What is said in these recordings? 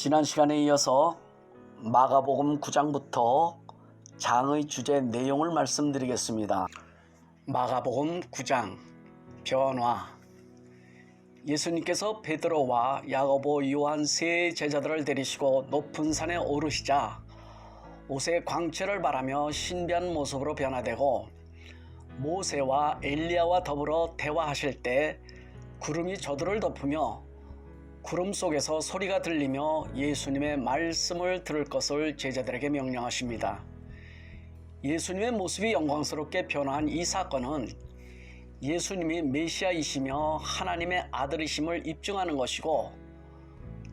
지난 시간에 이어서 마가복음 9장부터 장의 주제 내용을 말씀드리겠습니다. 마가복음 9장 변화. 예수님께서 베드로와 야고보, 요한 세 제자들을 데리시고 높은 산에 오르시자 옷의 광채를 바라며 신비한 모습으로 변화되고 모세와 엘리야와 더불어 대화하실 때 구름이 저들을 덮으며 구름 속에서 소리가 들리며 예수님의 말씀을 들을 것을 제자들에게 명령하십니다. 예수님의 모습이 영광스럽게 변화한 이 사건은 예수님이 메시아이시며 하나님의 아들이심을 입증하는 것이고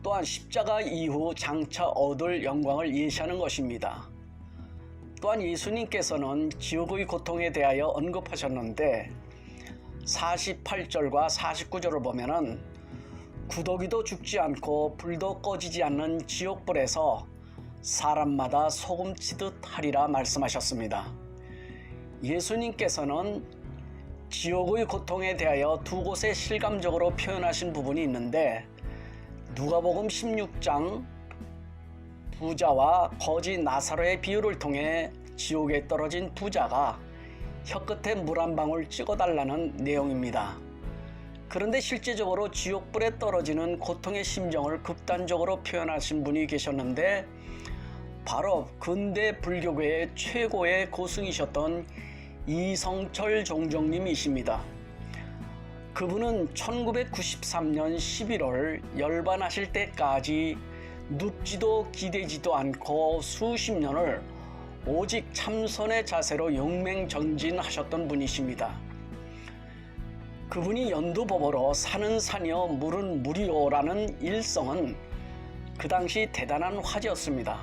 또한 십자가 이후 장차 얻을 영광을 예시하는 것입니다. 또한 예수님께서는 지옥의 고통에 대하여 언급하셨는데 48절과 49절을 보면은 구더기도 죽지 않고 불도 꺼지지 않는 지옥불에서 사람마다 소금치듯 하리라 말씀하셨습니다. 예수님께서는 지옥의 고통에 대하여 두 곳에 실감적으로 표현하신 부분이 있는데 누가복음 16장 부자와 거지 나사로의 비유를 통해 지옥에 떨어진 부자가 혀끝에 물 한 방울 찍어달라는 내용입니다. 그런데 실제적으로 지옥불에 떨어지는 고통의 심정을 극단적으로 표현하신 분이 계셨는데 바로 근대 불교계의 최고의 고승이셨던 이성철 종정님이십니다. 그분은 1993년 11월 열반하실 때까지 눕지도 기대지도 않고 수십 년을 오직 참선의 자세로 영맹전진하셨던 분이십니다. 그분이 연두법어로 산은 산이요 물은 물이요라는 일성은 그 당시 대단한 화제였습니다.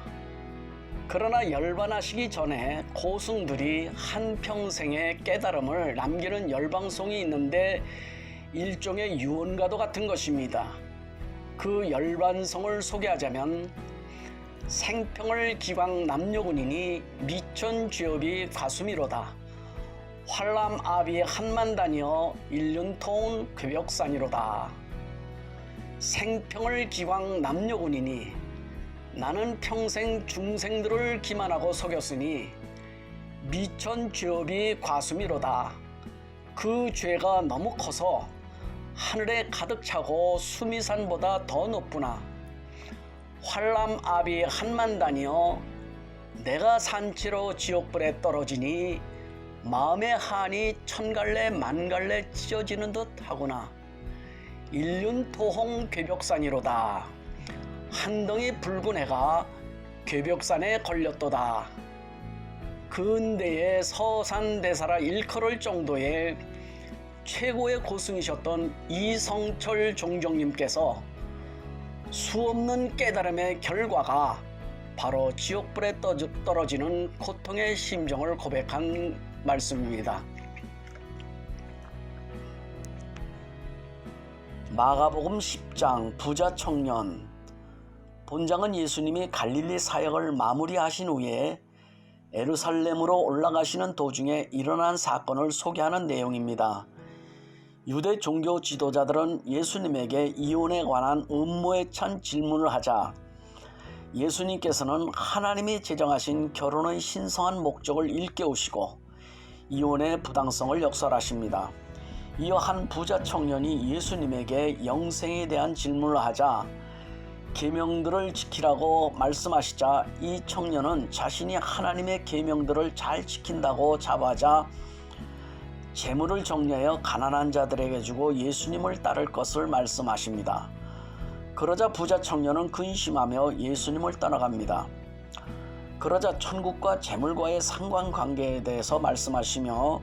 그러나 열반하시기 전에 고승들이 한평생의 깨달음을 남기는 열방송이 있는데 일종의 유언가도 같은 것입니다. 그 열반송을 소개하자면 생평을 기광 남녀군이니 미천죄업이 가수미로다. 활람아비 한만단이여 일륜통 괴벽산이로다. 생평을 기광 남녀군이니 나는 평생 중생들을 기만하고 속였으니 미천죄업이 과수미로다. 그 죄가 너무 커서 하늘에 가득 차고 수미산보다 더 높구나. 활람아비 한만단이여 내가 산채로 지옥불에 떨어지니 마음의 한이 천갈래 만갈래 찢어지는 듯 하구나. 일륜토홍 괴벽산이로다. 한 덩이 붉은 해가 괴벽산에 걸렸도다. 근대의 서산대사라 일컬을 정도의 최고의 고승이셨던 이성철 종정님께서 수없는 깨달음의 결과가 바로 지옥불에 떨어지는 고통의 심정을 고백한 말씀입니다. 마가복음 10장 부자 청년. 본장은 예수님이 갈릴리 사역을 마무리하신 후에 예루살렘으로 올라가시는 도중에 일어난 사건을 소개하는 내용입니다. 유대 종교 지도자들은 예수님에게 이혼에 관한 음모에 찬 질문을 하자 예수님께서는 하나님이 제정하신 결혼의 신성한 목적을 일깨우시고 이혼의 부당성을 역설하십니다. 이어 한 부자 청년이 예수님에게 영생에 대한 질문을 하자 계명들을 지키라고 말씀하시자 이 청년은 자신이 하나님의 계명들을 잘 지킨다고 자부하자 재물을 정리하여 가난한 자들에게 주고 예수님을 따를 것을 말씀하십니다. 그러자 부자 청년은 근심하며 예수님을 떠나갑니다. 그러자 천국과 재물과의 상관관계에 대해서 말씀하시며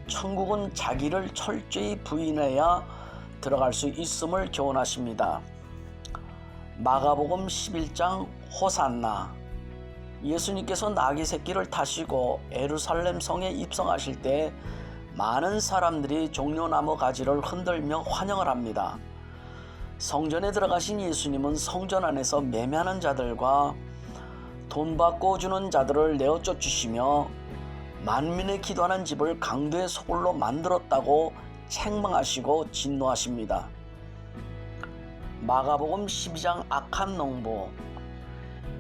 천국은 자기를 철저히 부인해야 들어갈 수 있음을 교훈하십니다. 마가복음 11장 호산나. 예수님께서 나귀 새끼를 타시고 예루살렘 성에 입성하실 때 많은 사람들이 종려나무 가지를 흔들며 환영을 합니다. 성전에 들어가신 예수님은 성전 안에서 매매하는 자들과 돈 받고 주는 자들을 내어 쫓으시며 만민의 기도하는 집을 강도의 소굴로 만들었다고 책망하시고 진노하십니다. 마가복음 12장 악한 농부.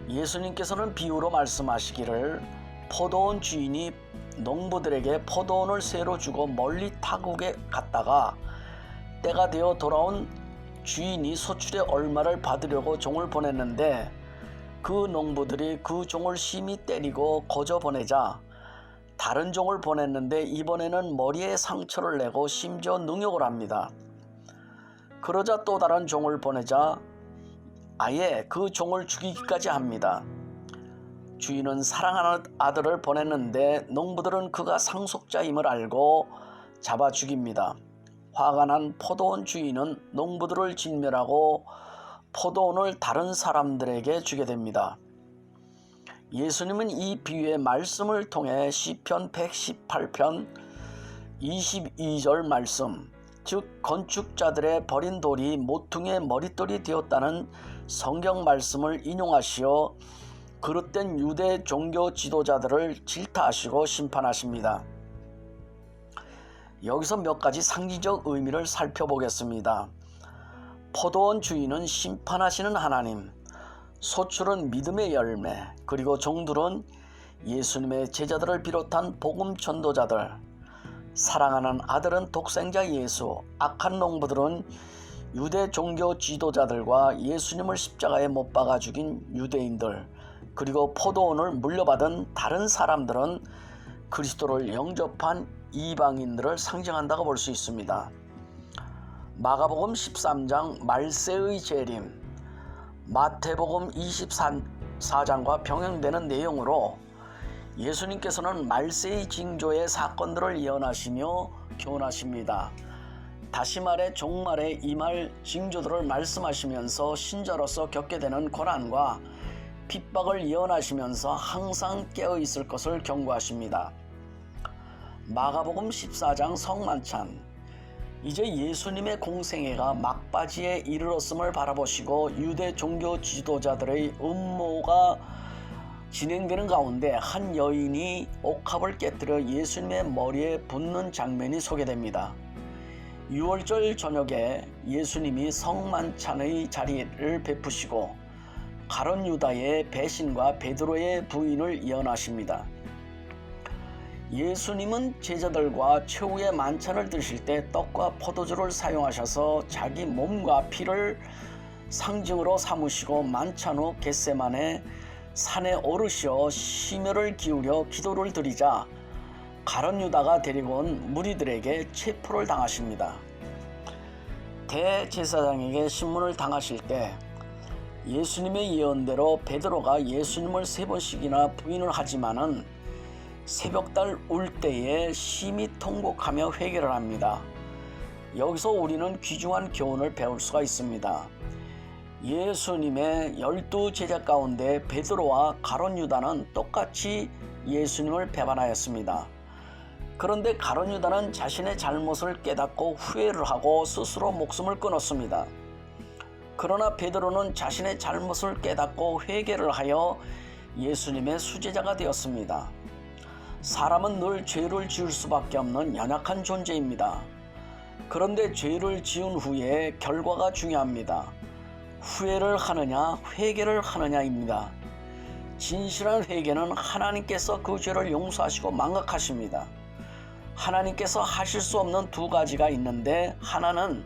예수님께서는 비유로 말씀하시기를 포도원 주인이 농부들에게 포도원을 새로 주고 멀리 타국에 갔다가 때가 되어 돌아온 주인이 소출의 얼마를 받으려고 종을 보냈는데 그 농부들이 그 종을 심히 때리고 거저 보내자 다른 종을 보냈는데 이번에는 머리에 상처를 내고 심지어 능욕을 합니다. 그러자 또 다른 종을 보내자 아예 그 종을 죽이기까지 합니다. 주인은 사랑하는 아들을 보냈는데 농부들은 그가 상속자임을 알고 잡아 죽입니다. 화가 난 포도원 주인은 농부들을 진멸하고 포도원을 다른 사람들에게 주게 됩니다. 예수님은 이 비유의 말씀을 통해 시편 118편 22절 말씀, 즉 건축자들의 버린 돌이 모퉁이의 머릿돌이 되었다는 성경 말씀을 인용하시어 그릇된 유대 종교 지도자들을 질타하시고 심판하십니다. 여기서 몇 가지 상징적 의미를 살펴보겠습니다. 포도원 주인은 심판하시는 하나님, 소출은 믿음의 열매, 그리고 종들은 예수님의 제자들을 비롯한 복음 전도자들, 사랑하는 아들은 독생자 예수, 악한 농부들은 유대 종교 지도자들과 예수님을 십자가에 못 박아 죽인 유대인들, 그리고 포도원을 물려받은 다른 사람들은 그리스도를 영접한 이방인들을 상징한다고 볼 수 있습니다. 마가복음 13장 말세의 재림, 마태복음 24장과 병행되는 내용으로 예수님께서는 말세의 징조의 사건들을 예언하시며 교훈하십니다. 다시 말해 종말에 임할 징조들을 말씀하시면서 신자로서 겪게 되는 고난과 핍박을 예언하시면서 항상 깨어있을 것을 경고하십니다. 마가복음 14장 성만찬. 이제 예수님의 공생애가 막바지에 이르렀음을 바라보시고 유대 종교 지도자들의 음모가 진행되는 가운데 한 여인이 옥합을 깨뜨려 예수님의 머리에 붓는 장면이 소개됩니다. 6월절 저녁에 예수님이 성만찬의 자리를 베푸시고 가룟 유다의 배신과 베드로의 부인을 예언하십니다. 예수님은 제자들과 최후의 만찬을 드실 때 떡과 포도주를 사용하셔서 자기 몸과 피를 상징으로 삼으시고 만찬 후 겟세마네 산에 오르시어 심혈을 기울여 기도를 드리자 가룟 유다가 데리고 온 무리들에게 체포를 당하십니다. 대제사장에게 신문을 당하실 때 예수님의 예언대로 베드로가 예수님을 3번씩이나 부인을 하지만은 새벽달 울 때에 심히 통곡하며 회개를 합니다. 여기서 우리는 귀중한 교훈을 배울 수가 있습니다. 예수님의 12제자 가운데 베드로와 가룟 유다는 똑같이 예수님을 배반하였습니다. 그런데 가룟 유다는 자신의 잘못을 깨닫고 후회를 하고 스스로 목숨을 끊었습니다. 그러나 베드로는 자신의 잘못을 깨닫고 회개를 하여 예수님의 수제자가 되었습니다. 사람은 늘 죄를 지을 수밖에 없는 연약한 존재입니다. 그런데 죄를 지은 후에 결과가 중요합니다. 후회를 하느냐 회개를 하느냐입니다. 진실한 회개는 하나님께서 그 죄를 용서하시고 망각하십니다. 하나님께서 하실 수 없는 두 가지가 있는데 하나는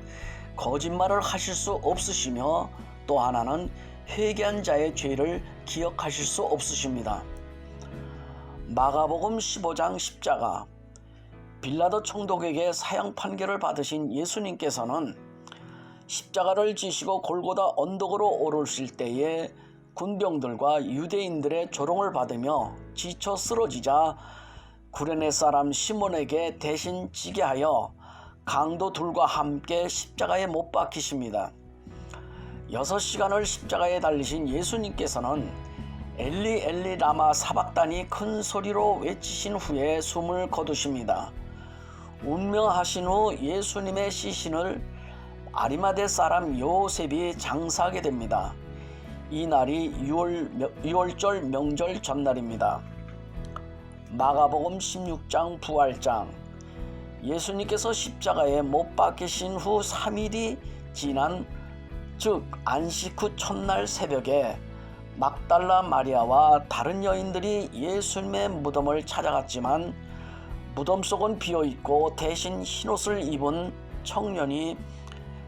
거짓말을 하실 수 없으시며 또 하나는 회개한 자의 죄를 기억하실 수 없으십니다. 마가복음 15장 십자가. 빌라도 총독에게 사형 판결을 받으신 예수님께서는 십자가를 지시고 골고다 언덕으로 오르실 때에 군병들과 유대인들의 조롱을 받으며 지쳐 쓰러지자 구레네 사람 시몬에게 대신 지게 하여 강도 둘과 함께 십자가에 못 박히십니다. 6시간을 십자가에 달리신 예수님께서는 엘리 엘리 라마 사박단이 큰 소리로 외치신 후에 숨을 거두십니다. 운명하신 후 예수님의 시신을 아리마대 사람 요셉이 장사하게 됩니다. 이 날이 6월절 명절 전날입니다. 마가복음 16장 부활장. 예수님께서 십자가에 못 박히신 후 3일이 지난 즉 안식 후 첫날 새벽에 막달라 마리아와 다른 여인들이 예수님의 무덤을 찾아갔지만 무덤 속은 비어있고 대신 흰옷을 입은 청년이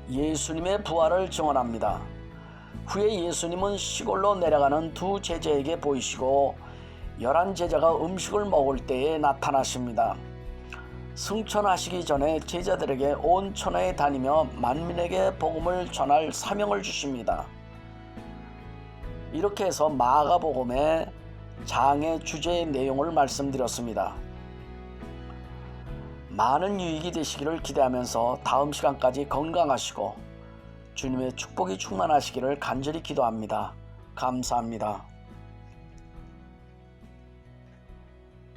예수님의 부활을 증언합니다. 후에 예수님은 시골로 내려가는 두 제자에게 보이시고 11 제자가 음식을 먹을 때에 나타나십니다. 승천하시기 전에 제자들에게 온 천하에 다니며 만민에게 복음을 전할 사명을 주십니다. 이렇게 해서 마가복음의 장의 주제의 내용을 말씀드렸습니다. 많은 유익이 되시기를 기대하면서 다음 시간까지 건강하시고 주님의 축복이 충만하시기를 간절히 기도합니다. 감사합니다.